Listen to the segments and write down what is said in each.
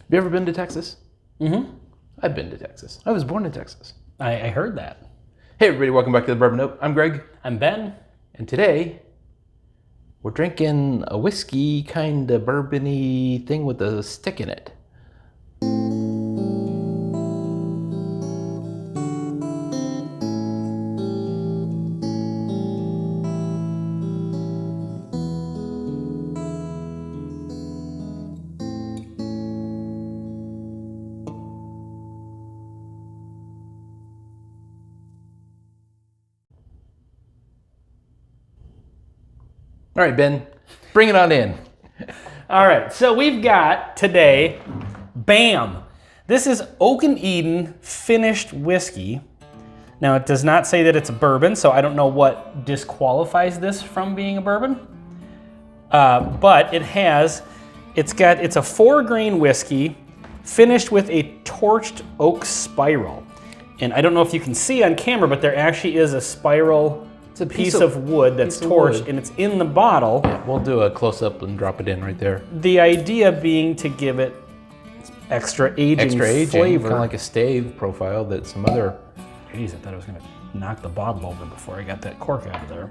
Have you ever been to Texas? Mm-hmm. I've been to Texas. I was born in Texas. I heard that. Hey everybody, welcome back to the Bourbon Note. I'm Greg. I'm Ben. And today, we're drinking a whiskey kind of bourbon-y thing with a stick in it. All right, Ben, bring it on in. All right, so we've got today, BAM. This is Oak and Eden finished whiskey. Now it does not say that it's a bourbon, so I don't know what disqualifies this from being a bourbon. But it's a 4-grain whiskey finished with a torched oak spiral. And I don't know if you can see on camera, but there actually is a spiral. It's a piece of wood that's torched, and it's in the bottle. Yeah, we'll do a close-up and drop it in right there. The idea being to give it extra aging flavor. Kind of like a stave profile that some other... Jeez, I thought I was going to knock the bottle over before I got that cork out of there.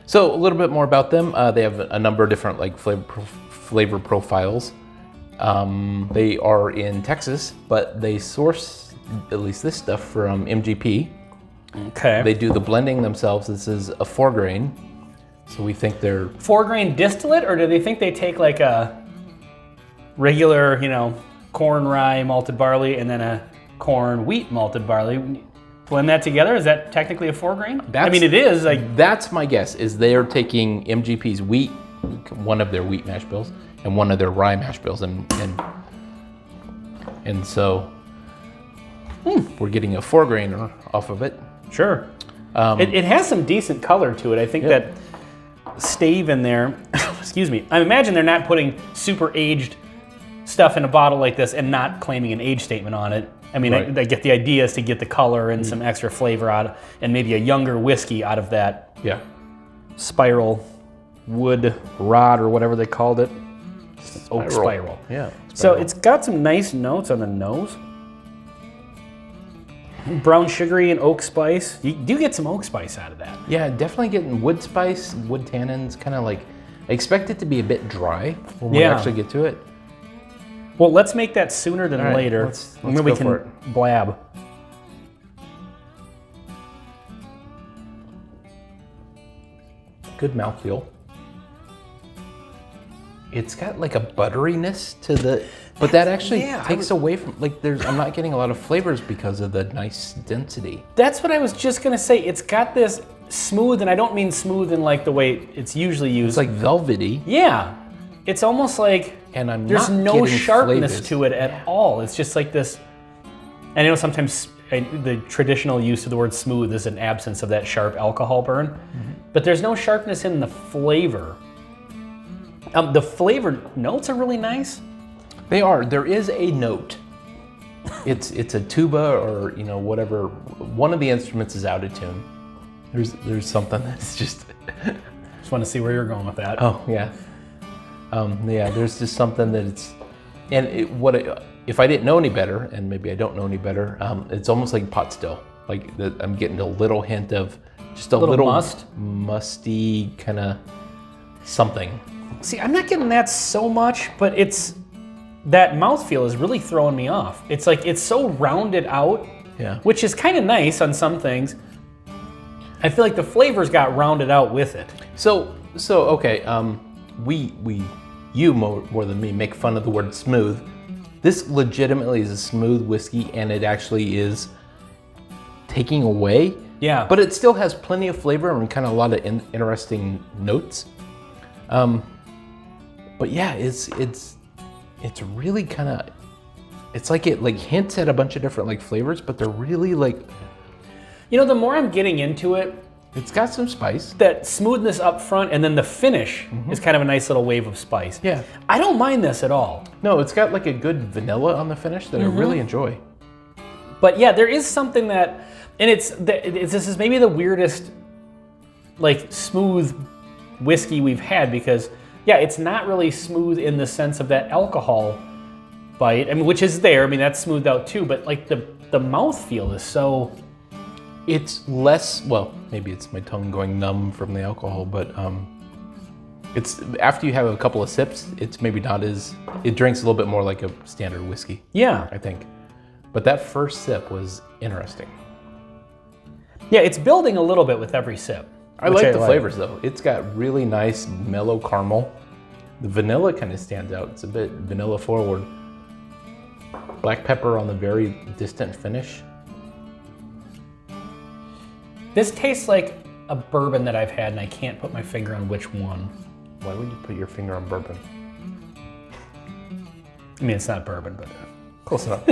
So a little bit more about them. They have a number of different flavor profiles. They are in Texas, but they source at least this stuff from MGP. Okay. They do the blending themselves. This is a 4-grain, so we think they're 4-grain distillate, or do they think they take like a regular, corn rye malted barley and then a corn wheat malted barley? Blend that together? Is that technically a 4-grain? I mean, it is. That's my guess. Is they are taking MGP's wheat, one of their wheat mash bills, and one of their rye mash bills, and so we're getting a 4-grainer off of it. Sure. It has some decent color to it. I think that stave in there, excuse me, I imagine they're not putting super aged stuff in a bottle like this and not claiming an age statement on it. I mean, right. I get the idea is to get the color and some extra flavor out, and maybe a younger whiskey out of that spiral wood rod or whatever they called it. Oak spiral. Yeah. So it's got some nice notes on the nose. Brown sugary and oak spice. You do get some oak spice out of that. Yeah, definitely getting wood spice, wood tannins, kind of like, I expect it to be a bit dry when we actually get to it. Well, let's make that sooner than later. Let's and then we can blab. Good mouthfeel. It's got like a butteriness to the, but that actually takes away from, I'm not getting a lot of flavors because of the nice density. That's what I was just gonna say. It's got this smooth, and I don't mean smooth in like the way it's usually used. It's like velvety. Yeah. It's almost like there's no sharpness to it at all. It's just like this. I know sometimes the traditional use of the word smooth is an absence of that sharp alcohol burn, but there's no sharpness in the flavor. The flavor notes are really nice. They are. There is a note. It's a tuba or whatever. One of the instruments is out of tune. There's something that's just. Just want to see where you're going with that. Oh yeah. There's just something that it's, and if I didn't know any better, and maybe I don't know any better, it's almost like pot still. Like I'm getting a little hint of just a little musty kind of something. See, I'm not getting that so much, but that mouthfeel is really throwing me off. It's like, it's so rounded out, which is kind of nice on some things. I feel like the flavors got rounded out with it. So okay, you more than me make fun of the word smooth. This legitimately is a smooth whiskey, and it actually is taking away. Yeah. But it still has plenty of flavor and kind of a lot of interesting notes. But yeah, it's really kind of, it's like it hints at a bunch of different flavors, but they're really the more I'm getting into it, it's got some spice. That smoothness up front, and then the finish is kind of a nice little wave of spice. Yeah. I don't mind this at all. No, it's got a good vanilla on the finish that I really enjoy. But yeah, there is something that, and this is maybe the weirdest, smooth whiskey we've had, because yeah, it's not really smooth in the sense of that alcohol bite. I mean, which is there. I mean, that's smoothed out too. But like the mouthfeel is so. It's less. Well, maybe it's my tongue going numb from the alcohol, but it's after you have a couple of sips, it's maybe not as. It drinks a little bit more like a standard whiskey. Yeah, I think. But that first sip was interesting. Yeah, it's building a little bit with every sip. I like the flavors though. It's got really nice mellow caramel. The vanilla kind of stands out. It's a bit vanilla forward. Black pepper on the very distant finish. This tastes like a bourbon that I've had, and I can't put my finger on which one. Why would you put your finger on bourbon? I mean, it's not bourbon, but Close enough.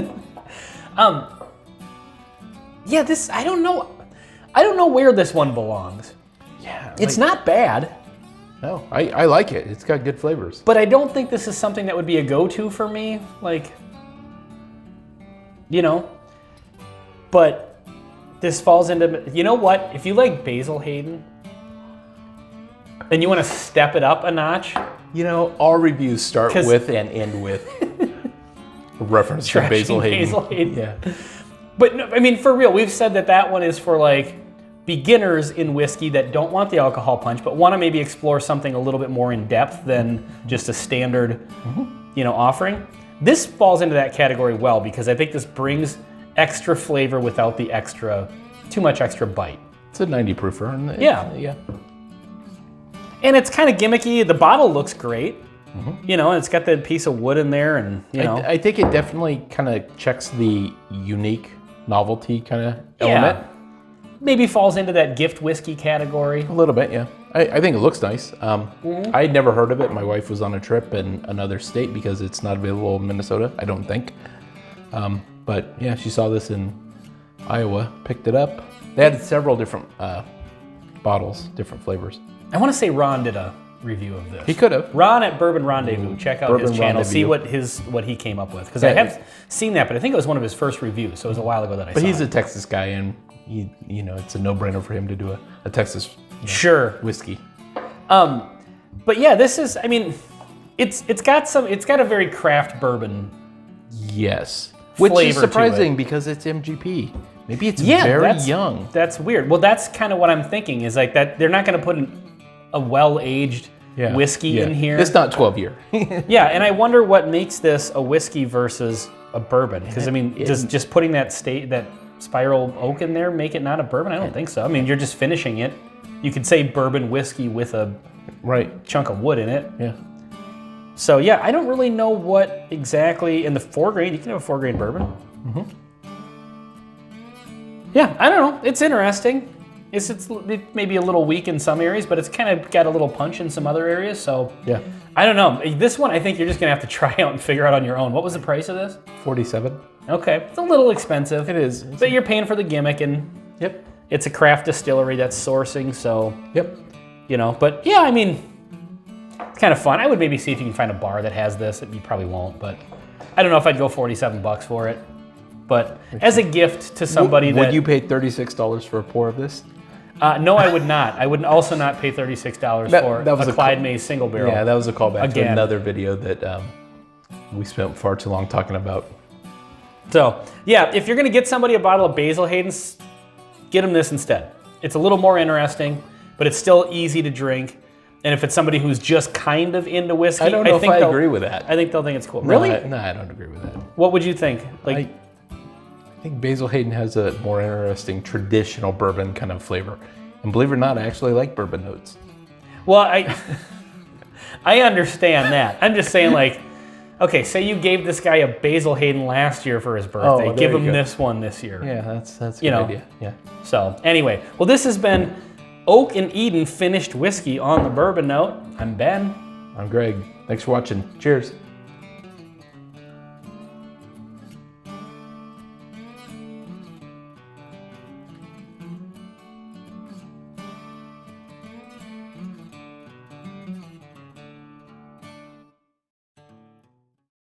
yeah, this I don't know where this one belongs. Yeah, It's not bad, No, I like it. It's got good flavors. but I don't think this is something that would be a go-to for me. Like, you know, but this falls into, you know what? If you like Basil Hayden and you want to step it up a notch, You know, all reviews start 'Cause- with and end with a reference to Trashing Basil Hayden. Basil Hayden. Yeah. But no, I mean, for real, we've said that one is for like beginners in whiskey that don't want the alcohol punch, but want to maybe explore something a little bit more in depth than just a standard, offering. This falls into that category well because I think this brings extra flavor without the too much extra bite. It's a 90 proofer. And Yeah. And it's kind of gimmicky. The bottle looks great, and it's got that piece of wood in there, and I think it definitely kind of checks the unique novelty kind of element. Maybe falls into that gift whiskey category. A little bit, yeah. I think it looks nice. I had never heard of it. My wife was on a trip in another state because it's not available in Minnesota, I don't think. But yeah, she saw this in Iowa, picked it up. They had several different bottles, different flavors. I want to say Ron did a review of this. He could have. Ron at Bourbon Rendezvous. Check out his Bourbon channel. See Rendezvous. what he came up with. Because I have seen that, but I think it was one of his first reviews, so it was a while ago that I saw But he's it. a Texas guy, and it's a no-brainer for him to do a Texas Sure. whiskey. But yeah, this is, I mean, it's got a very craft bourbon. Yes. Which is Flavor to surprising because it's MGP. Maybe it's Yeah, very young. That's weird. Well, that's kind of what I'm thinking is like that they're not going to put a well-aged whiskey in here. It's not 12 year. Yeah, and I wonder what makes this a whiskey versus a bourbon. Because I mean, does just putting that spiral oak in there make it not a bourbon? I don't think so. I mean, you're just finishing it. You could say bourbon whiskey with a chunk of wood in it. Yeah. So yeah, I don't really know what exactly in the 4 grain. You can have a 4 grain bourbon. Yeah, I don't know. It's interesting. It maybe a little weak in some areas, but it's kind of got a little punch in some other areas. So Yeah. I don't know. This one, I think you're just gonna have to try out and figure out on your own. What was the price of this? 47. Okay, it's a little expensive. It is. But you're paying for the gimmick, and Yep. it's a craft distillery that's sourcing. So Yep. but yeah, I mean, it's kind of fun. I would maybe see if you can find a bar that has this. You probably won't, but I don't know if I'd go $47 for it. But as a gift to somebody Would you pay $36 for a pour of this? no, I would not. I would also not pay $36 for that was a a Clyde Mays single barrel. Yeah, that was a callback to Again. another video that we spent far too long talking about. So, yeah, if you're going to get somebody a bottle of Basil Hayden's, get them this instead. It's a little more interesting, but it's still easy to drink. And if it's somebody who's just kind of into whiskey, I don't know if I they'll- agree with that. I think they'll think it's cool. Really? No, I don't agree with that. What would you think? I think Basil Hayden has a more interesting traditional bourbon kind of flavor. And believe it or not, I actually like bourbon notes. Well, I understand that. I'm just saying, like, okay, say you gave this guy a Basil Hayden last year for his birthday. there Give you him go. this one this year. Yeah, that's a good idea. Yeah. So anyway, well, this has been Oak and Eden finished whiskey on the bourbon note. I'm Ben. I'm Greg. Thanks for watching. Cheers.